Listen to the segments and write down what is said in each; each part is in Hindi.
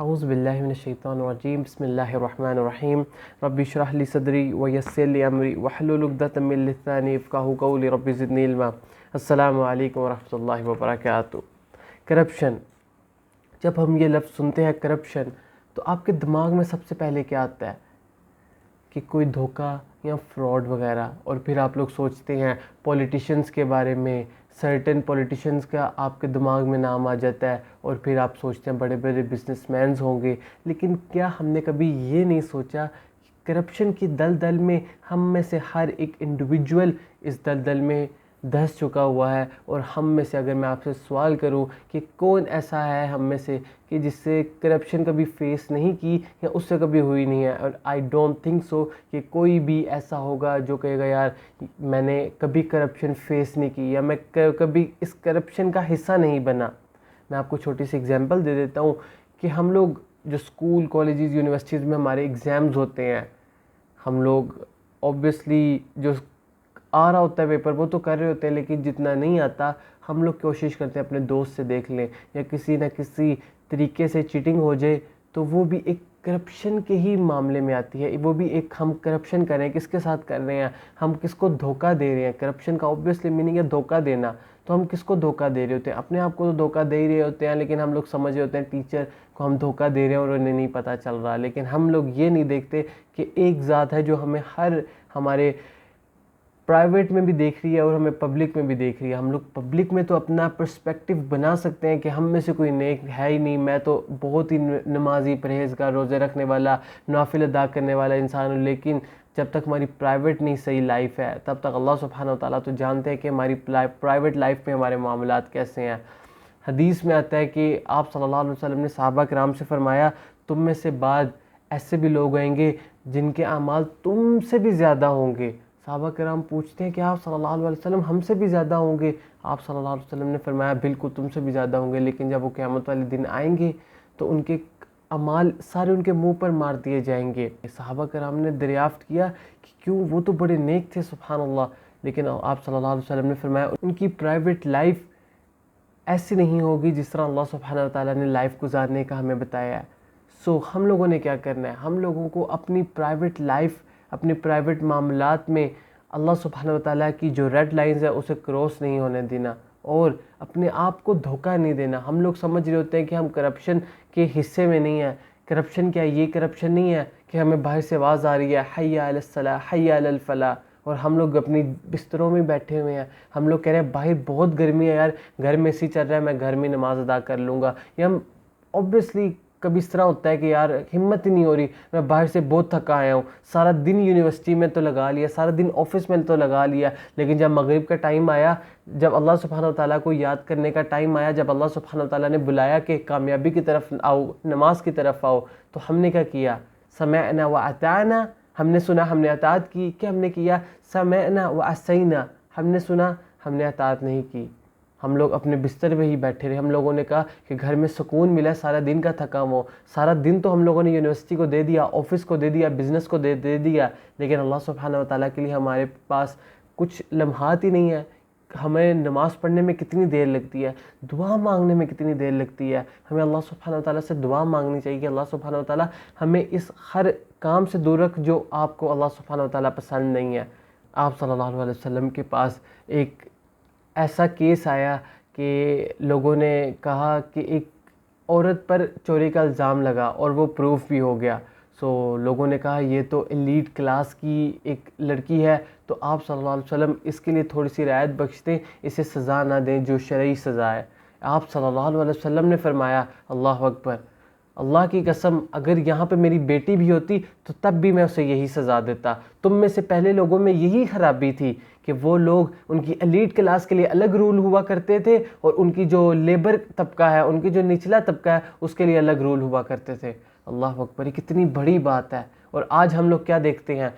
औज़ु बिल्लाहि मिनश्शैतानिर्रजीम बिस्मिल्लाहिर्रहमानिर्रहीम रब्बि इश्रह ली सदरी व यस्सिर ली अमरी वहलुल उक़दतम मिन लिसानी यफ़क़हू क़ौली रब्बि ज़िदनी इल्मा। अस्सलामु अलैकुम व रहमतुल्लाहि व बरकातुहू। करप्शन, जब हम ये लफ्ज़ सुनते हैं करप्शन, तो आपके दिमाग में सबसे पहले क्या आता है कि कोई धोखा या फ्रॉड वगैरह। और फिर आप लोग सोचते हैं पॉलिटिशियंस के बारे में, सर्टेन पॉलिटिशियंस का आपके दिमाग में नाम आ जाता है और फिर आप सोचते हैं बड़े बड़े बिजनेसमैन होंगे। लेकिन क्या हमने कभी ये नहीं सोचा कि करप्शन की दलदल में हम में से हर एक इंडिविजुअल इस दलदल में धंस चुका हुआ है। और हम में से अगर मैं आपसे सवाल करूं कि कौन ऐसा है हम में से कि जिससे करप्शन कभी फेस नहीं की या उससे कभी हुई नहीं है, और आई डोंट थिंक सो कि कोई भी ऐसा होगा जो कहेगा यार मैंने कभी करप्शन फेस नहीं की या मैं कभी इस करप्शन का हिस्सा नहीं बना। मैं आपको छोटी सी एग्जांपल दे देता हूँ कि हम लोग जो स्कूल कॉलेजेस यूनिवर्सिटीज़ में हमारे एग्ज़ाम्स होते हैं, हम लोग ऑब्वियसली जो आ रहा होता है पेपर वो तो कर रहे होते हैं, लेकिन जितना नहीं आता हम लोग कोशिश करते हैं अपने दोस्त से देख लें या किसी न किसी तरीके से चीटिंग हो जाए, तो वो भी एक करप्शन के ही मामले में आती है। वो भी एक हम करप्शन कर रहे हैं, किसके साथ कर रहे हैं, हम किसको धोखा दे रहे हैं। करप्शन का ऑब्वियसली मीनिंग है धोखा देना। तो हम किसको धोखा दे रहे होते हैं? अपने आप को तो धोखा दे ही रहे होते हैं, लेकिन हम लोग समझ रहे होते हैं टीचर को हम धोखा दे रहे हैं और उन्हें नहीं पता चल रहा। लेकिन हम लोग ये नहीं देखते कि एक ज़ात है जो हमें हर हमारे प्राइवेट में भी देख रही है और हमें पब्लिक में भी देख रही है। हम लोग पब्लिक में तो अपना पर्सपेक्टिव बना सकते हैं कि हम में से कोई नेक है ही नहीं, मैं तो बहुत ही नमाजी, परहेज़गार, रोज़े रखने वाला, नाफिल अदा करने वाला इंसान हूँ। लेकिन जब तक हमारी प्राइवेट नहीं सही लाइफ है तब तक अल्लाह सुब्हानहू व तआला तो जानते हैं कि हमारी प्राइवेट लाइफ में हमारे मामलात कैसे हैं। हदीस में आता है कि आप सल्लल्लाहु अलैहि वसल्लम ने सहाबा किराम से फरमाया, तुम में से बाद ऐसे भी लोग आएंगे जिनके अमाल तुमसे भी ज़्यादा होंगे। सहाबा किराम पूछते हैं कि आप सल्लल्लाहु अलैहि वसल्लम हमसे भी ज़्यादा होंगे? आप सल्लल्लाहु अलैहि वसल्लम ने फरमाया बिल्कुल तुमसे भी ज़्यादा होंगे, लेकिन जब वो क़यामत वाले दिन आएंगे तो उनके अमाल सारे उनके मुंह पर मार दिए जाएंगे। सहाबा किराम ने दरियाफ्त किया कि क्यों, वो तो बड़े नेक थे सुभान अल्लाह। लेकिन आप सल्लल्लाहु अलैहि वसल्लम ने फरमाया उनकी प्राइवेट लाइफ ऐसी नहीं होगी जिस तरह अल्लाह सुब्हानहू व तआला ने लाइफ गुजारने का हमें बताया है। सो हम लोगों ने क्या करना है? हम लोगों को अपनी प्राइवेट लाइफ, अपने प्राइवेट मामलात में अल्लाह सुब्हानहू व तआला की जो रेड लाइंस है उसे क्रॉस नहीं होने देना और अपने आप को धोखा नहीं देना। हम लोग समझ रहे होते हैं कि हम करप्शन के हिस्से में नहीं है। करप्शन क्या है? ये करप्शन नहीं है कि हमें बाहर से आवाज़ आ रही है हय्या अलस सलाह हय्या अलल फलाह और हम लोग अपनी बिस्तरों में बैठे हुए हैं। हम लोग कह रहे हैं बाहर बहुत गर्मी है यार, घर में एसी चल रहा है, मैं घर में नमाज अदा कर लूँगा। या हम ऑब्वियसली कभी इस तरह होता है कि यार हिम्मत ही नहीं हो रही, मैं बाहर से बहुत थका आया हूँ, सारा दिन यूनिवर्सिटी में तो लगा लिया, सारा दिन ऑफिस में तो लगा लिया, लेकिन जब मगरिब का टाइम आया, जब अल्लाह सुब्हानहू व तआला को याद करने का टाइम आया, जब अल्लाह सुब्हानहू व तआला ने बुलाया कि कामयाबी की तरफ आओ, नमाज की तरफ आओ, तो हमने क्या किया? समअना व अताअना, हमने सुना, हमने अताअत की। क्या हमने किया? समअना व असैना, हमने सुना, हमने अताअत नहीं की। हम लोग अपने बिस्तर पे ही बैठे रहे। हम लोगों ने कहा कि घर में सुकून मिला, सारा दिन का थका हो, सारा दिन तो हम लोगों ने यूनिवर्सिटी को दे दिया, ऑफिस को दे दिया, बिज़नेस को दे दिया, लेकिन अल्लाह सुब्हानहू व तआला के लिए हमारे पास कुछ लम्हात ही नहीं है। हमें नमाज़ पढ़ने में कितनी देर लगती है, दुआ मांगने में कितनी देर लगती है। हमें अल्लाह सुब्हानहू व तआला से दुआ मांगनी चाहिए कि अल्लाह सुब्हानहू व तआला हमें इस हर काम से दूर रख जो आपको अल्लाह सुब्हानहू व तआला पसंद नहीं है। आप सल्लल्लाहु अलैहि वसल्लम के पास एक ऐसा केस आया कि लोगों ने कहा कि एक औरत पर चोरी का इल्ज़ाम लगा और वो प्रूफ भी हो गया। सो लोगों ने कहा ये तो एलीट क्लास की एक लड़की है, तो आप सल्लल्लाहु अलैहि वसल्लम इसके लिए थोड़ी सी रियायत बख्श दें, इसे सज़ा ना दें जो शरई सज़ा है। आप सल्लल्लाहु अलैहि वसल्लम ने फरमाया अल्लाह अकबर, अल्लाह की कसम अगर यहाँ पे मेरी बेटी भी होती तो तब भी मैं उसे यही सज़ा देता। तुम में से पहले लोगों में यही खराबी थी कि वो लोग, उनकी एलीट क्लास के लिए अलग रूल हुआ करते थे और उनकी जो लेबर तबका है, उनकी जो निचला तबका है, उसके लिए अलग रूल हुआ करते थे। अल्लाह अकबर, ये कितनी बड़ी बात है। और आज हम लोग क्या देखते हैं?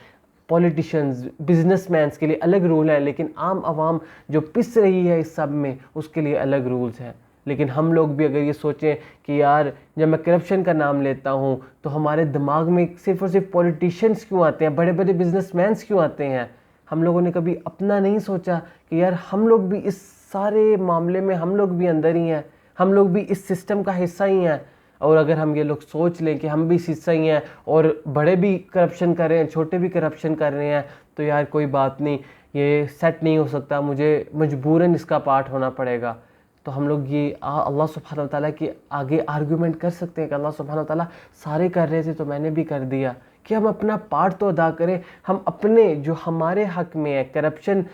पॉलिटिशियंस, बिजनेसमैन्स के लिए अलग रूल है, लेकिन आम आवाम जो पिस रही है इस सब में उसके लिए अलग रूल्स हैं। लेकिन हम लोग भी अगर ये सोचें कि यार जब मैं करप्शन का नाम लेता हूँ तो हमारे दिमाग में सिर्फ और सिर्फ पॉलिटिशियंस क्यों आते हैं, बड़े बड़े बिजनेसमैन्स क्यों आते हैं? हम लोगों ने कभी अपना नहीं सोचा कि यार हम लोग भी इस सारे मामले में, हम लोग भी अंदर ही हैं, हम लोग भी इस सिस्टम का हिस्सा ही हैं। और अगर हम ये लोग सोच लें कि हम भी इसी से ही हैं और बड़े भी करप्शन कर रहे हैं, छोटे भी करप्शन कर रहे हैं, तो यार कोई बात नहीं, ये सेट नहीं हो सकता, मुझे मजबूरन इसका पार्ट होना पड़ेगा। तो हम लोग ये अल्लाह सुब्हानहू व तआला के आगे आर्गूमेंट कर सकते हैं कि अल्लाह सुब्हानहू व तआला सारे कर रहे थे तो मैंने भी कर दिया, कि हम अपना पार्ट तो अदा करें, हम अपने जो हमारे हक में है करप्शन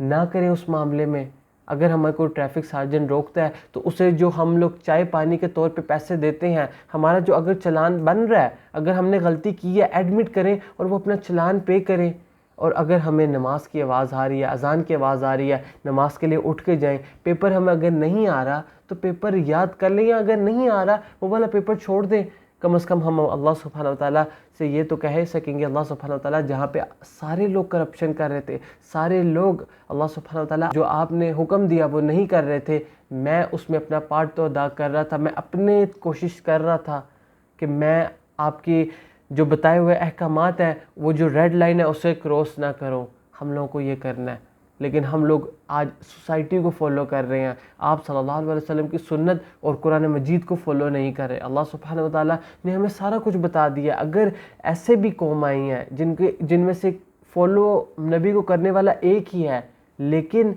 ना करें उस मामले में। अगर हमें कोई ट्रैफिक सार्जन रोकता है तो उसे जो हम लोग चाय पानी के तौर पे पैसे देते हैं, हमारा जो अगर चालान बन रहा है, अगर हमने गलती की है एडमिट करें और वो अपना चालान पे करें। और अगर हमें नमाज की आवाज़ आ रही है, अजान की आवाज़ आ रही है, नमाज के लिए उठ के जाएं। पेपर हमें अगर नहीं आ रहा तो पेपर याद कर लें, या अगर नहीं आ रहा वो वाला पेपर छोड़ दें। कम से कम हम अल्लाह सुब्हानहू व तआला से ये तो कह सकेंगे, अल्लाह सुब्हानहू व तआला जहाँ पे सारे लोग करप्शन कर रहे थे, सारे लोग अल्लाह सुब्हानहू व तआला जो आपने हुक्म दिया वो नहीं कर रहे थे, मैं उसमें अपना पार्ट तो अदा कर रहा था, मैं अपने कोशिश कर रहा था कि मैं आपकी जो बताए हुए अहकामात हैं, वो जो रेड लाइन है उसे क्रॉस ना करूं। हम लोगों को ये करना है, लेकिन हम लोग आज सोसाइटी को फॉलो कर रहे हैं, आप सल्लल्लाहु अलैहि वसल्लम की सुन्नत और कुरान मजीद को फॉलो नहीं कर रहे। अल्लाह सुब्हानहू व तआला ने हमें सारा कुछ बता दिया। अगर ऐसे भी कौम आई हैं जिनमें से फॉलो नबी को करने वाला एक ही है, लेकिन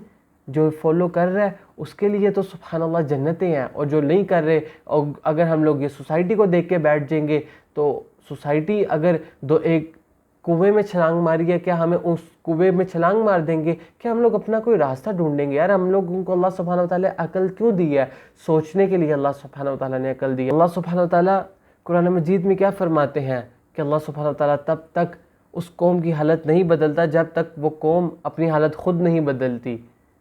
जो फॉलो कर रहा है उसके लिए तो सुब्हानअल्लाह जन्नतें हैं, और जो नहीं कर रहे, और अगर हम लोग ये सोसाइटी को देख के बैठ जाएंगे तो सोसाइटी अगर एक कुएं में छलांग मारी है, क्या हमें उस कुएं में छलांग मार देंगे? क्या हम लोग अपना कोई रास्ता ढूंढेंगे? यार हम लोगों को अल्लाह सुब्हानहू व तआला अकल क्यों दी है? सोचने के लिए अल्लाह सुब्हानहू व तआला ने अकल दी है। अल्लाह सुब्हानहू व तआला कुरान मजीद में क्या फरमाते हैं कि अल्लाह सुब्हानहू व तआला तब तक उस कौम की हालत नहीं बदलता जब तक वो कौम अपनी हालत खुद नहीं बदलती।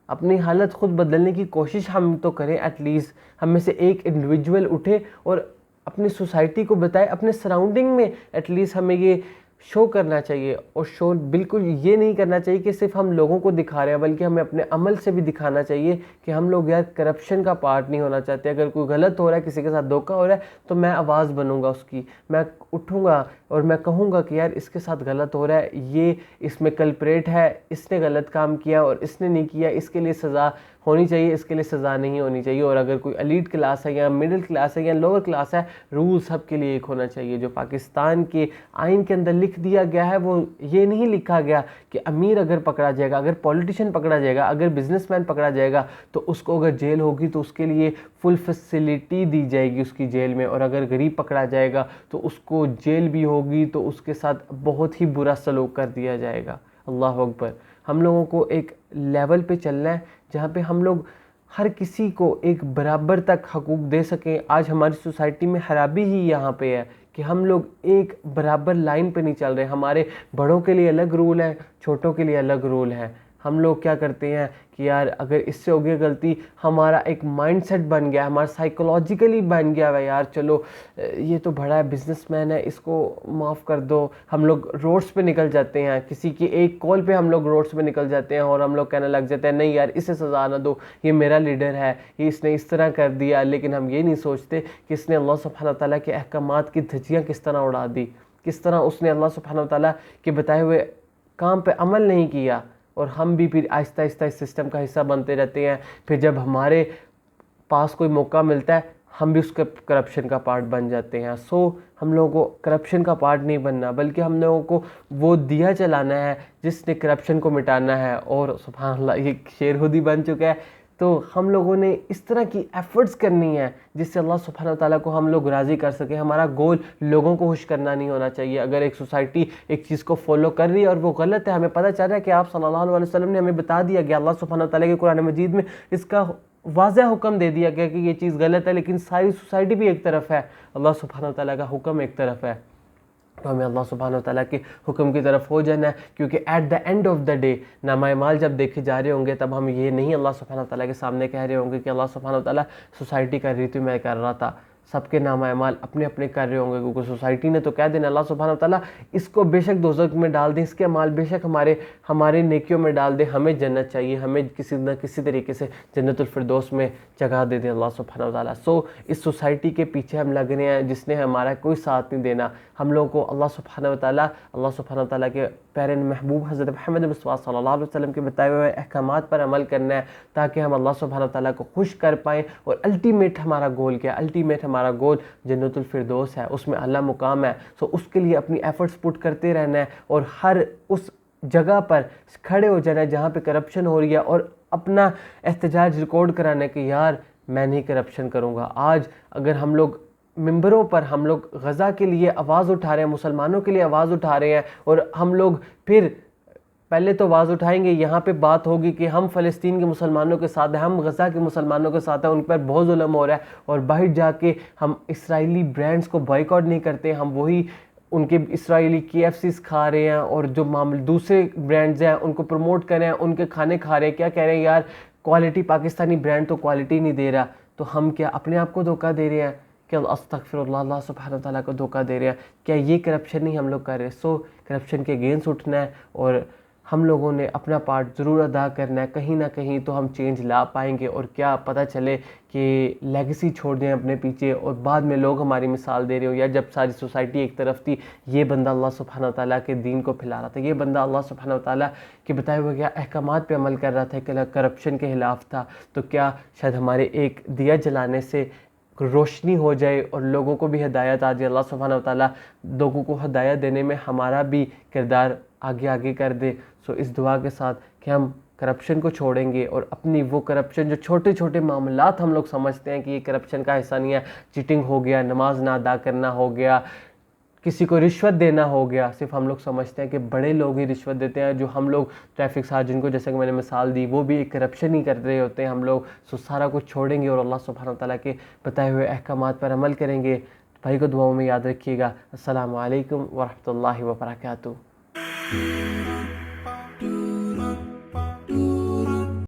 अपनी हालत खुद बदलने की कोशिश हम तो करें, एटलीस्ट हम में से एक इंडिविजुअल उठे और अपनी सोसाइटी को बताए, अपने सराउंडिंग में एटलीस्ट हमें ये शो करना चाहिए। और शो बिल्कुल ये नहीं करना चाहिए कि सिर्फ हम लोगों को दिखा रहे हैं, बल्कि हमें अपने अमल से भी दिखाना चाहिए कि हम लोग यार करप्शन का पार्ट नहीं होना चाहते। अगर कोई गलत हो रहा है, किसी के साथ धोखा हो रहा है, तो मैं आवाज़ बनूंगा उसकी, मैं उठूंगा और मैं कहूँगा कि यार इसके साथ गलत हो रहा है, ये इसमें कल्प्रेट है, इसने गलत काम किया और इसने नहीं किया, इसके लिए सज़ा होनी चाहिए, इसके लिए सज़ा नहीं होनी चाहिए। और अगर कोई एलीट क्लास है या मिडिल क्लास है या लोअर क्लास है, रूल सब के लिए एक होना चाहिए। जो पाकिस्तान के आइन के अंदर लिख दिया गया है वो ये नहीं लिखा गया कि अमीर अगर पकड़ा जाएगा, अगर पॉलिटिशियन पकड़ा जाएगा, अगर बिजनेसमैन पकड़ा जाएगा तो उसको अगर जेल होगी तो उसके लिए फुल फैसिलिटी दी जाएगी उसकी जेल में, और अगर गरीब पकड़ा जाएगा तो उसको जेल भी होगी तो उसके साथ बहुत ही बुरा सलूक कर दिया जाएगा। अल्लाह अकबर। हम लोगों को एक लेवल पे चलना है जहाँ पे हम लोग हर किसी को एक बराबर तक हकूक़ दे सकें। आज हमारी सोसाइटी में खराबी ही यहाँ पे है कि हम लोग एक बराबर लाइन पे नहीं चल रहे। हमारे बड़ों के लिए अलग रूल है, छोटों के लिए अलग रूल है। हम लोग क्या करते हैं कि यार अगर इससे हो गई गलती, हमारा एक माइंडसेट बन गया, हमारा साइकोलॉजिकली बन गया है यार चलो ये तो बड़ा है, बिजनेसमैन है, इसको माफ़ कर दो। हम लोग रोड्स पे निकल जाते हैं, किसी की एक कॉल पे हम लोग रोड्स पे निकल जाते हैं और हम लोग कहने लग जाते हैं नहीं यार इसे सज़ा ना दो, ये मेरा लीडर है, ये इसने इस तरह कर दिया। लेकिन हम ये नहीं सोचते कि इसने अल्लाह सुब्हानहू व तआला के अहकामात की धज्जियाँ किस तरह उड़ा दी, किस तरह उसने अल्लाह सुब्हानहू व तआला के बताए हुए काम पे अमल नहीं किया। और हम भी फिर आहिस्ता आहिस्ता इस सिस्टम का हिस्सा बनते रहते हैं। फिर जब हमारे पास कोई मौका मिलता है हम भी उसके करप्शन का पार्ट बन जाते हैं। सो हम लोगों को करप्शन का पार्ट नहीं बनना, बल्कि हम लोगों को वो दिया चलाना है जिसने करप्शन को मिटाना है। और सुभान अल्लाह, ये शेर खुद ही बन चुका है। तो हम लोगों ने इस तरह की एफर्ट्स करनी है जिससे अल्लाह सुब्हानहू व तआला को हम लोग राज़ी कर सके। हमारा गोल लोगों को खुश करना नहीं होना चाहिए। अगर एक सोसाइटी एक चीज़ को फॉलो कर रही है और वो गलत है, हमें पता चल रहा है कि आप सल्लल्लाहु अलैहि वसल्लम ने हमें बता दिया कि अल्लाह सुब्हानहू व तआला के कुरान मजीद में इसका वाज़ह हुक्म दे दिया गया कि ये चीज़ गलत है, लेकिन सारी सोसाइटी भी एक तरफ है, अल्लाह सुब्हानहू व तआला का हुक्म एक तरफ है। तो हमें अल्लाह सुब्हानहू व तआला के हुक्म की तरफ हो जाना है, क्योंकि at the end of the day नामाए माल जब देखे जा रहे होंगे तब हम ये नहीं अल्लाह सुब्हानहू व तआला के सामने कह रहे होंगे कि अल्लाह सुब्हानहू व तआला सोसाइटी कर रही थी, मैं कर रहा था। सबके नामाए माल अपने अपने कर रहे होंगे, क्योंकि सोसाइटी ने तो कह देना अल्लाह सुब्हानहू व तआला इसको बेशक दोज़ख में डाल दें, इसके माल बेशक हमारे नेकियों में डाल दें, हमें जन्नत चाहिए, हमें किसी न किसी तरीके से जन्नतुल फिरदौस में जगह दे दें अल्लाह सुब्हानहू व तआला। सो इस सोसाइटी के पीछे हम लग रहे हैं जिसने हमारा कोई साथ नहीं देना। हम लोगों को अल्लाह सुब्हानहू व तआला के प्यारे महबूब हज़रत मोहम्मद मुस्तफ़ा सल्लल्लाहु अलैहि वसल्लम के बताए हुए अहकामात पर अमल करना है, ताकि हम अल्लाह सुब्हानहू व तआला को खुश कर पाएँ। और अल्टीमेट हमारा गोल क्या है? अल्टीमेट हमारा गोल जन्नतुल फिरदौस है, उसमें अल्लाह मुकाम है। सो उसके लिए अपनी एफ़र्ट्स पुट करते रहना है और हर उस जगह पर खड़े हो जाना है जहाँ पे करप्शन हो रही है, और अपना एहतजाज रिकॉर्ड कराना है कि यार मैं नहीं करप्शन करूँगा। आज अगर हम लोग मिंबरों पर हम लोग गज़ा के लिए आवाज़ उठा रहे हैं, मुसलमानों के लिए आवाज़ उठा रहे हैं, और हम लोग फिर पहले तो आवाज़ उठाएंगे, यहाँ पे बात होगी कि हम फ़लस्तीन के मुसलमानों के साथ हैं, हम गज़ा के मुसलमानों के साथ हैं, उन पर बहुत जुल्म हो रहा है, और बाहर जाके हम इसराइली ब्रांड्स को बॉयकॉट नहीं करते, हम वही उनके इसराइली KFCs खा रहे हैं, और जो मामले दूसरे ब्रांड्स हैं उनको प्रमोट कर रहे हैं, उनके खाने खा रहे हैं। क्या कह रहे हैं यार, क्वालिटी पाकिस्तानी ब्रांड तो क्वालिटी नहीं दे रहा, तो हम क्या अपने आप को धोखा दे रहे हैं? क्या अस्तगफिरुल्लाह, अल्लाह सुब्हानहू व तआला को धोखा दे रहे हैं? क्या ये करप्शन नहीं हम लोग कर रहे? सो करप्शन के अगेंस्ट उठना है, और हम लोगों ने अपना पार्ट ज़रूर अदा करना है। कहीं ना कहीं तो हम चेंज ला पाएंगे, और क्या पता चले कि लेगेसी छोड़ दें अपने पीछे, और बाद में लोग हमारी मिसाल दे रहे हो, या जब सारी सोसाइटी एक तरफ थी, ये बंदा अल्लाह सुब्हानहू व तआला के दीन को फैला रहा था, ये बंदा अल्लाह सुब्हानहू व तआला के बताए हुए क्या अहकामात पे अमल कर रहा था, करप्शन के खिलाफ था, तो क्या शायद हमारे एक दिया जलाने से रोशनी हो जाए और लोगों को भी हिदायत आ जाए। अल्लाह सुब्हानहू व तआला लोगों को हिदायत देने में हमारा भी किरदार आगे आगे कर दे। सो इस दुआ के साथ कि हम करप्शन को छोड़ेंगे, और अपनी वो करप्शन जो छोटे छोटे मामलात हम लोग समझते हैं कि ये करप्शन का हिस्सा नहीं है, चीटिंग हो गया, नमाज ना अदा करना हो गया, किसी को रिश्वत देना हो गया, सिर्फ हम लोग समझते हैं कि बड़े लोग ही रिश्वत देते हैं। जो हम लोग ट्रैफिक सार्जन को, जैसे कि मैंने मिसाल दी, वो भी एक करप्शन ही कर रहे होते हैं हम लोग। सो सारा कुछ छोड़ेंगे और अल्लाह सुब्हानहू व तआला के बताए हुए अहकामात पर अमल करेंगे। भाई को दुआओं में याद रखिएगा। अस्सलामु अलैकुम व रहमतुल्लाहि व बरकातुहू।